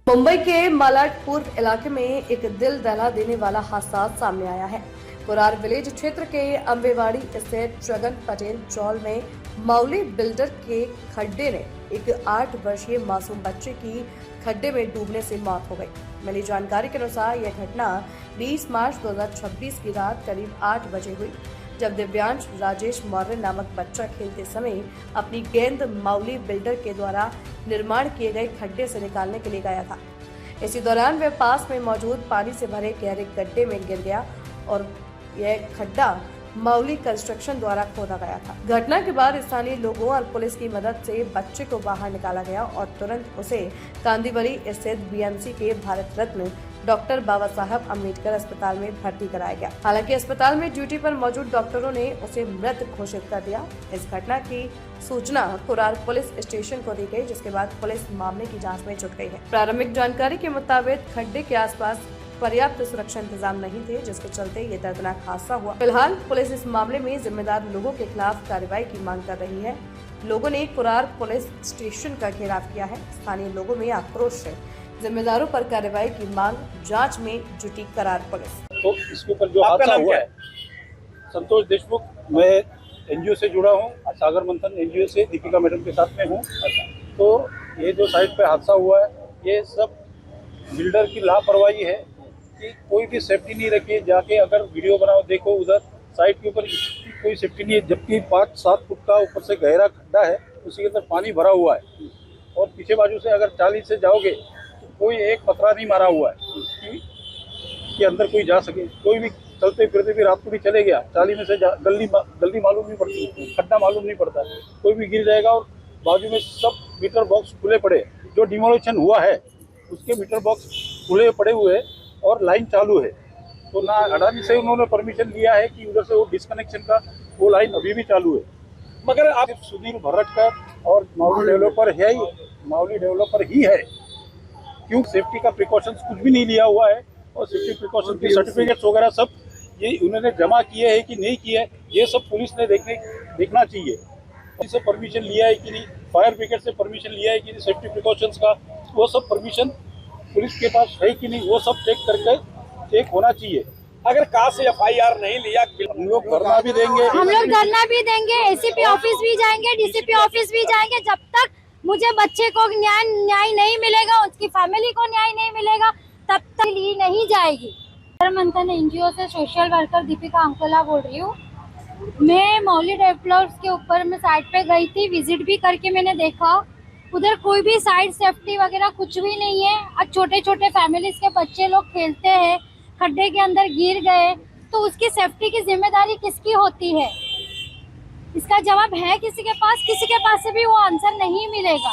मुंबई के मलाडपुर इलाके में एक दिल दहला देने वाला हादसा सामने आया है। कुरार विलेज क्षेत्र के अम्बेवाड़ी स्थित जगन पटेल चौल में मौली बिल्डर के खड्डे ने एक 8 वर्षीय मासूम बच्चे की खड्डे में डूबने से मौत हो गई। मिली जानकारी के अनुसार यह घटना 20 मार्च 2026 की रात करीब 8 बजे हुई, जब दिव्यांश राजेश मौर्य नामक बच्चा खेलते समय अपनी गेंद मौली बिल्डर के द्वारा निर्माण किए गए खड्डे से निकालने के लिए गया था। इसी दौरान वह पास में मौजूद पानी से भरे गहरे गड्ढे में गिर गया और यह खड्डा मौली कंस्ट्रक्शन द्वारा खोदा गया था। घटना के बाद स्थानीय लोगों और पुलिस की मदद से बच्चे को बाहर निकाला गया और तुरंत उसे कांदीवली स्थित बीएमसी के भारत रत्न डॉक्टर बाबा साहब अम्बेडकर अस्पताल में भर्ती कराया गया। हालांकि अस्पताल में ड्यूटी पर मौजूद डॉक्टरों ने उसे मृत घोषित कर दिया। इस घटना की सूचना कुरार पुलिस स्टेशन को दी गई, जिसके बाद पुलिस मामले की जांच में जुट गई है। प्रारंभिक जानकारी के मुताबिक खड्डे के आसपास पर्याप्त सुरक्षा इंतजाम नहीं थे, जिसके चलते ये दर्दनाक हादसा हुआ। फिलहाल पुलिस इस मामले में जिम्मेदार लोगों के खिलाफ कार्रवाई की मांग कर रही है। लोगों ने कुरार पुलिस स्टेशन का घेराव किया है। स्थानीय लोगों में आक्रोश है। जिम्मेदारों पर कार्रवाई की मांग, जांच में जुटी करार पुलिस। तो इसके ऊपर जो हादसा हुआ है, संतोष देशमुख, मैं एनजीओ से जुड़ा हूँ, सागर मंथन एनजीओ से दीपिका मैडम के साथ में हूँ। तो ये जो साइट पे हादसा हुआ है, ये सब बिल्डर की लापरवाही है कि कोई भी सेफ्टी नहीं रखी। जाके अगर वीडियो बनाओ, देखो उधर साइट के ऊपर कोई सेफ्टी नहीं है, जबकि 5-7 फुट का ऊपर से गहरा खड्डा है, उसी के अंदर पानी भरा हुआ है और पीछे बाजू से अगर 40 से जाओगे तो कोई एक पथरा नहीं मारा हुआ है कि अंदर कोई जा सके। कोई भी चलते फिरते भी रात को भी चले गया, 40 में से गली मालूम नहीं पड़ती, खड्डा मालूम नहीं पड़ता, कोई भी गिर जाएगा। और बाजू में सब मीटर बॉक्स खुले पड़े, जो डिमोलिशन हुआ है उसके मीटर बॉक्स खुले पड़े हुए और लाइन चालू है। तो ना अडानी से उन्होंने परमिशन लिया है कि उधर से वो डिस्कनेक्शन का वो लाइन अभी भी चालू है। मगर आप सुनील भरटकर और माउली डेवलपर ही है, क्यों सेफ्टी का प्रिकॉशंस कुछ भी नहीं लिया हुआ है और सेफ्टी प्रिकॉशन के सर्टिफिकेट्स वगैरह सब ये उन्होंने जमा किए हैं कि नहीं किए हैं, ये सब पुलिस ने देखना चाहिए। इससे परमिशन लिया है कि नहीं, फायर ब्रिगेड से परमिशन लिया है कि नहीं, सेफ्टी प्रिकॉशंस का वो सब परमिशन पुलिस के पास है कि नहीं, वो सब चेक होना चाहिए। अगर कहा से FIR नहीं लिया, हम लोग धरना भी देंगे, एसीपी ऑफिस भी जाएंगे, डीसीपी ऑफिस भी जाएंगे। जब तक मुझे बच्चे को न्याय नहीं मिलेगा, उसकी फैमिली को न्याय नहीं मिलेगा, तब तक ली नहीं जाएगी। मंथन एनजीओ से सोशल वर्कर दीपिका अंकोला बोल रही हूँ। मैं मौली डेवलपर्स के ऊपर मैं साइट पे गई थी, विजिट भी करके मैंने देखा उधर कोई भी साइड सेफ्टी वगैरह कुछ भी नहीं है। और छोटे छोटे फैमिलीज के बच्चे लोग खेलते हैं, खड्डे के अंदर गिर गए, तो उसकी सेफ्टी की जिम्मेदारी किसकी होती है? इसका जवाब है किसी के पास से भी वो आंसर नहीं मिलेगा।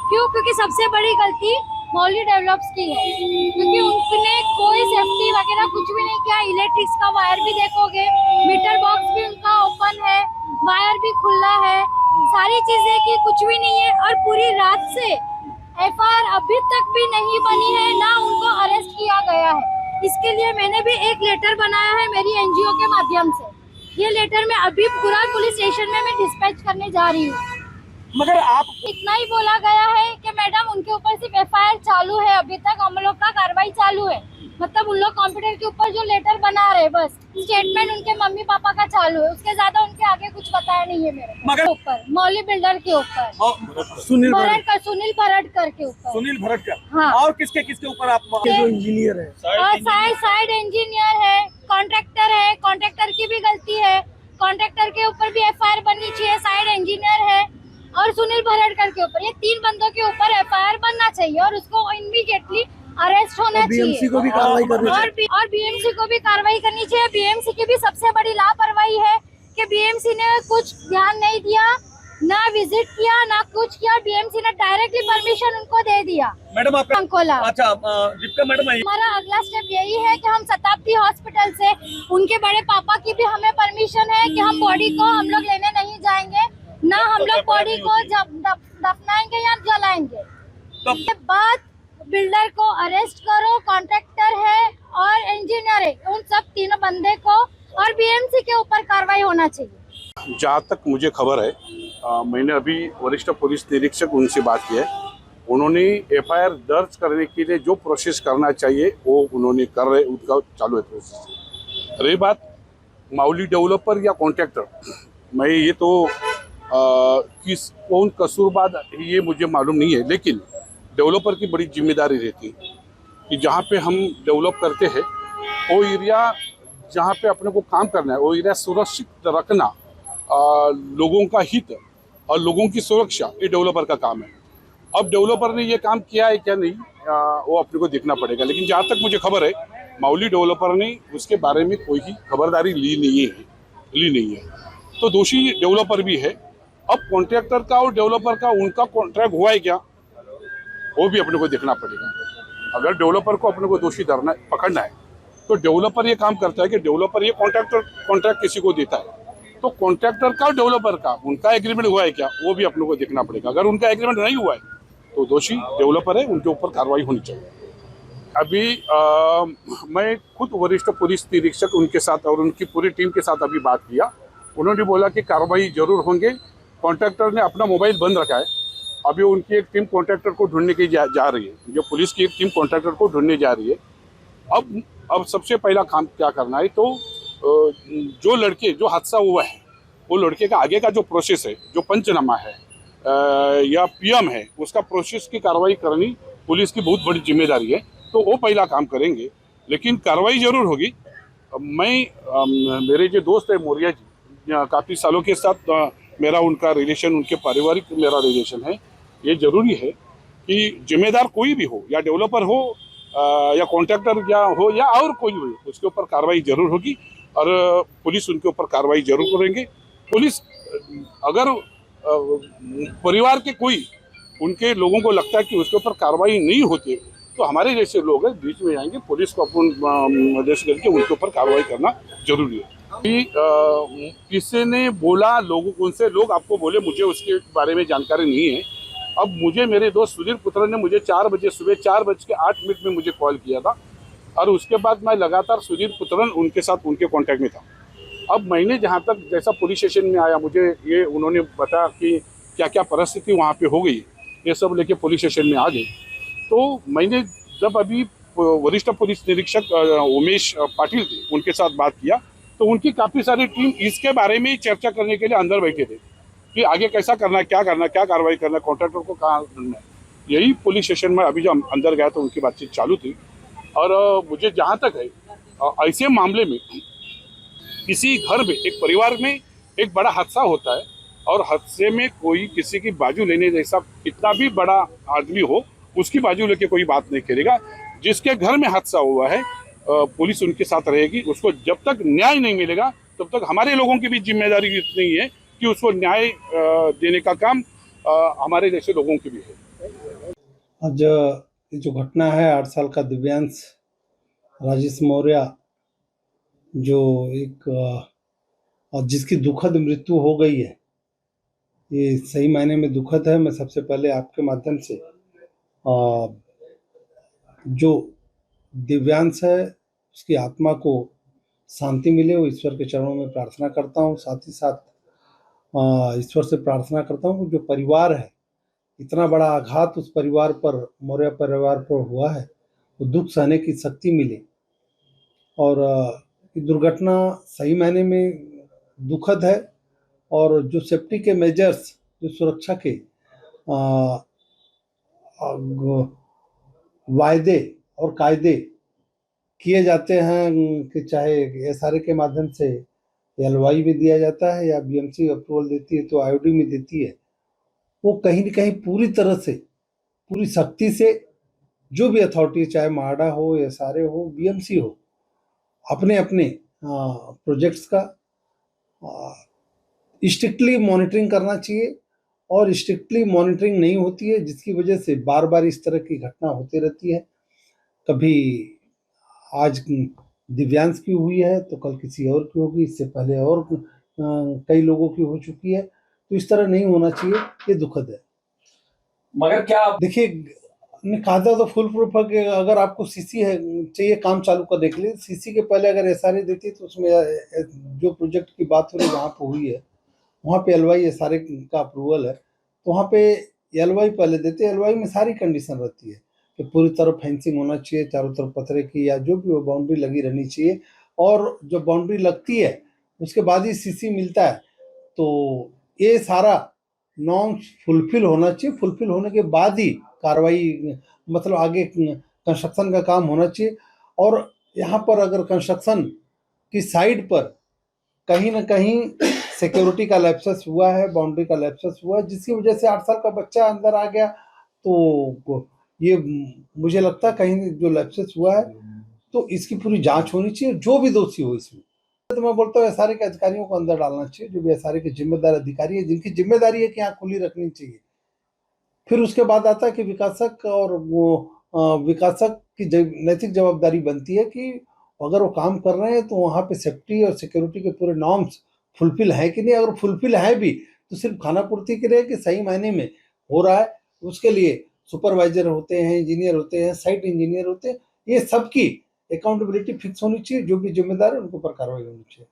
क्यों? क्योंकि सबसे बड़ी गलती मौली डेवलपर्स की है, क्योंकि उनने कोई सेफ्टी वगैरह कुछ भी नहीं किया। इलेक्ट्रिक्स का वायर भी देखोगे, मीटर बॉक्स भी उनका ओपन है, वायर भी खुला है, सारी चीजें की कुछ भी नहीं है। और पूरी रात से FIR अभी तक भी नहीं बनी है, ना उनको अरेस्ट किया गया है। इसके लिए मैंने भी एक लेटर बनाया है मेरी एनजीओ के माध्यम से। ये लेटर में अभी कुरार पुलिस स्टेशन में मैं डिस्पैच करने जा रही हूँ। मगर आप इतना ही बोला गया है कि मैडम उनके ऊपर सिर्फ FIR चालू है, अभी तक हम लोग का कार्रवाई चालू है। मतलब उन लोग कंप्यूटर के ऊपर जो लेटर बना रहे, बस स्टेटमेंट उनके मम्मी पापा का चालू है, उसके ज्यादा उनके आगे कुछ बताया नहीं है मेरे मगर ऊपर। मौली बिल्डर के ऊपर, सुनील भरटकर के ऊपर, सुनील भरटकर, हाँ। और किसके ऊपर आप इंजीनियर है, साइड इंजीनियर है, कॉन्ट्रैक्टर है, कॉन्ट्रैक्टर की भी गलती है, कॉन्ट्रैक्टर के ऊपर भी FIR बननी चाहिए, साइड इंजीनियर है और सुनील भरटकर के ऊपर, ये 3 बंदों के ऊपर FIR बनना चाहिए और उसको इमीडिएटली अरेस्ट होना चाहिए। BMC को भी कार्रवाई करनी चाहिए और BMC को भी कार्रवाई करनी चाहिए। BMC की भी सबसे बड़ी लापरवाही है कि BMC ने कुछ ध्यान नहीं दिया, ना विजिट किया, ना कुछ किया। BMC ने डायरेक्टली परमिशन उनको दे दिया। मैडम आप अंकोला, अच्छा दीपिका मैडम, हमारा अगला स्टेप यही है कि हम शताब्दी हॉस्पिटल से उनके बड़े पापा की भी हमें परमिशन है कि हम बॉडी को हम लोग लेने नहीं जाएंगे, ना हम लोग बॉडी को दफनाएंगे या जलाएंगे। उसके बाद बिल्डर को अरेस्ट करो, कॉन्ट्रैक्टर है और इंजीनियर है, उन सब 3 बंदे को, और BMC के ऊपर कार्रवाई होना चाहिए। जहाँ तक मुझे खबर है, मैंने अभी वरिष्ठ पुलिस निरीक्षक उनसे बात की है उन्होंने एफआईआर दर्ज करने के लिए जो प्रोसेस करना चाहिए वो उन्होंने कर रहे, उनका चालू है प्रोसेस। रही बात माउली डेवलपर या कॉन्ट्रैक्टर, मैं ये तो किस कौन कसूरबाद ये मुझे मालूम नहीं है, लेकिन डेवलपर की बड़ी जिम्मेदारी रहती है कि जहाँ पे हम डेवलप करते हैं वो एरिया जहाँ पे अपने को काम करना है वो एरिया सुरक्षित रखना, लोगों का हित और लोगों की सुरक्षा ये डेवलपर का काम है। अब डेवलपर ने ये काम किया है क्या नहीं, वो अपने को देखना पड़ेगा। लेकिन जहाँ तक मुझे खबर है माउली डेवलपर ने उसके बारे में कोई ही खबरदारी ली नहीं है, तो दोषी डेवलपर भी है। अब कॉन्ट्रैक्टर का और डेवलपर का उनका कॉन्ट्रैक्ट हुआ है क्या वो भी अपने को देखना पड़ेगा। अगर डेवलपर को अपने को दोषी पकड़ना है तो डेवलपर ये काम करता है कि डेवलपर ये कॉन्ट्रैक्ट किसी को देता है, तो कॉन्ट्रैक्टर का और डेवलपर का उनका एग्रीमेंट हुआ है क्या वो भी अपने को देखना पड़ेगा। अगर उनका एग्रीमेंट नहीं हुआ है तो दोषी डेवलपर है, उनके ऊपर कार्रवाई होनी चाहिए। अभी मैं खुद वरिष्ठ पुलिस निरीक्षक उनके साथ और उनकी पूरी टीम के साथ अभी बात किया, उन्होंने बोला कि कार्रवाई जरूर होंगे। कॉन्ट्रैक्टर ने अपना मोबाइल बंद रखा है, अभी उनकी एक टीम कॉन्ट्रैक्टर को ढूंढने की जा रही है, जो पुलिस की एक टीम कॉन्ट्रैक्टर को ढूंढने जा रही है। अब सबसे पहला काम क्या करना है, तो जो हादसा हुआ है वो लड़के का आगे का जो प्रोसेस है, जो पंचनामा है या पीएम है, उसका प्रोसेस की कार्रवाई करनी पुलिस की बहुत बड़ी जिम्मेदारी है, तो वो पहला काम करेंगे। लेकिन कार्रवाई जरूर होगी। मेरे जो दोस्त है मौर्या जी, काफ़ी सालों के साथ मेरा उनका रिलेशन, उनके पारिवारिक मेरा रिलेशन है। ये जरूरी है कि जिम्मेदार कोई भी हो, या डेवलपर हो या कॉन्ट्रैक्टर या हो या और कोई हो, उसके ऊपर कार्रवाई जरूर होगी और पुलिस उनके ऊपर कार्रवाई जरूर करेंगे। पुलिस अगर परिवार के कोई उनके लोगों को लगता है कि उसके ऊपर कार्रवाई नहीं होती तो हमारे जैसे लोग हैं बीच में आएंगे, पुलिस को अपन मदद करके उनके ऊपर कार्रवाई करना जरूरी है। किसी ने बोला उनसे लोग आपको बोले, मुझे उसके बारे में जानकारी नहीं है। अब मुझे मेरे दोस्त सुधीर पुत्र ने मुझे 4 बजे सुबह 4:08 में मुझे कॉल किया था और उसके बाद मैं लगातार सुधीर पुत्रन उनके साथ उनके कांटेक्ट में था। अब मैंने जहाँ तक जैसा पुलिस स्टेशन में आया, मुझे ये उन्होंने बताया कि क्या क्या परिस्थिति वहाँ पे हो गई, ये सब लेके पुलिस स्टेशन में आ गए। तो मैंने जब अभी वरिष्ठ पुलिस निरीक्षक उमेश पाटिल थे उनके साथ बात किया तो उनकी काफ़ी सारी टीम इसके बारे में चर्चा करने के लिए अंदर बैठे थे कि आगे कैसा करना है, क्या करना है, क्या कार्रवाई करना है, कॉन्ट्रैक्टर को कहाँ करना है। यही पुलिस स्टेशन में अभी जब अंदर गया तो उनकी बातचीत चालू थी। और मुझे जहाँ तक है, ऐसे मामले में किसी घर में, एक परिवार में एक बड़ा हादसा होता है और हादसे में कोई किसी की बाजू लेने जैसा कितना भी बड़ा आदमी हो उसकी बाजू लेके कोई बात नहीं करेगा। जिसके घर में हादसा हुआ है पुलिस उनके साथ रहेगी। उसको जब तक न्याय नहीं मिलेगा तब तक हमारे लोगों की भी जिम्मेदारी इतनी है कि उसको न्याय देने का काम हमारे जैसे लोगों की भी है। आज ये जो घटना है 8 साल का दिव्यांश राजेश मौर्य जो एक जिसकी दुखद मृत्यु हो गई है, ये सही मायने में दुखद है। मैं सबसे पहले आपके माध्यम से जो दिव्यांश है उसकी आत्मा को शांति मिले वो ईश्वर के चरणों में प्रार्थना करता हूँ। साथ ही साथ ईश्वर से प्रार्थना करता हूँ कि जो परिवार है, इतना बड़ा आघात उस परिवार पर, मौर्य परिवार पर हुआ है, वो दुख सहने की शक्ति मिले। और ये दुर्घटना सही मायने में दुखद है और जो सेफ्टी के मेजर्स, जो सुरक्षा के वायदे और कायदे किए जाते हैं कि चाहे एसआरए के माध्यम से एलवाई में दिया जाता है या बीएमसी अप्रूवल देती है तो आईओडी में देती है, वो कहीं न कहीं पूरी तरह से, पूरी सख्ती से जो भी अथॉरिटी, चाहे माडा हो, एसआरए हो, बीएमसी हो, अपने अपने प्रोजेक्ट्स का स्ट्रिक्टली मॉनिटरिंग करना चाहिए। और स्ट्रिक्टली मॉनिटरिंग नहीं होती है जिसकी वजह से बार बार इस तरह की घटना होती रहती है। कभी आज दिव्यांश की हुई है तो कल किसी और की होगी, इससे पहले और कई लोगों की हो चुकी है। तो इस तरह नहीं होना चाहिए, ये दुखद है। मगर क्या देखिए, ने कहा था तो फुल प्रूफ है कि अगर आपको सीसी है चाहिए, काम चालू कर देख लीजिए। सीसी के पहले अगर एसआरए देती तो उसमें जो प्रोजेक्ट की बात हो रही वहाँ पर हुई है, वहाँ पे एलवाई एसआरए का अप्रूवल है, तो वहाँ पे एलवाई पहले देते हैं। एलवाई में सारी कंडीशन रहती है कि पूरी तरफ फेंसिंग होना चाहिए, चारों तरफ पतरे की या जो भी वो बाउंड्री लगी रहनी चाहिए, और जब बाउंड्री लगती है उसके बाद ही सीसी मिलता है। तो ये सारा नॉर्म्स फुलफिल होना चाहिए। फुलफिल होने के बाद ही कार्रवाई, मतलब आगे कंस्ट्रक्शन का काम होना चाहिए। और यहाँ पर अगर कंस्ट्रक्शन की साइड पर कहीं ना कहीं सिक्योरिटी का लैप्सस हुआ है, बाउंड्री का लैप्सस हुआ है, जिसकी वजह से 8 साल का बच्चा अंदर आ गया, तो ये मुझे लगता है कहीं जो लैप्सस हुआ है तो इसकी पूरी जांच होनी चाहिए, जो भी दोषी हो इसमें। तो मैं बोलता हूँ एसआरए के अधिकारियों को अंदर डालना चाहिए, जो भी एसआरए के जिम्मेदार अधिकारी है, जिनकी जिम्मेदारी है कि यहाँ खुली रखनी चाहिए। फिर उसके बाद आता है कि विकासक, और वो विकासक की नैतिक जवाबदारी बनती है कि अगर वो काम कर रहे हैं तो वहाँ पे सेफ्टी और सिक्योरिटी के पूरे नॉर्म्स फुलफिल है कि नहीं। अगर फुलफिल है भी तो सिर्फ खानापूर्ति के लिए कि सही मायने में हो रहा है, उसके लिए सुपरवाइजर होते हैं, इंजीनियर होते हैं, साइट इंजीनियर होते हैं, ये सबकी अकाउंटेबिलिटी फिक्स होनी चाहिए। जो भी जिम्मेदार है उनके ऊपर कार्रवाई होनी चाहिए।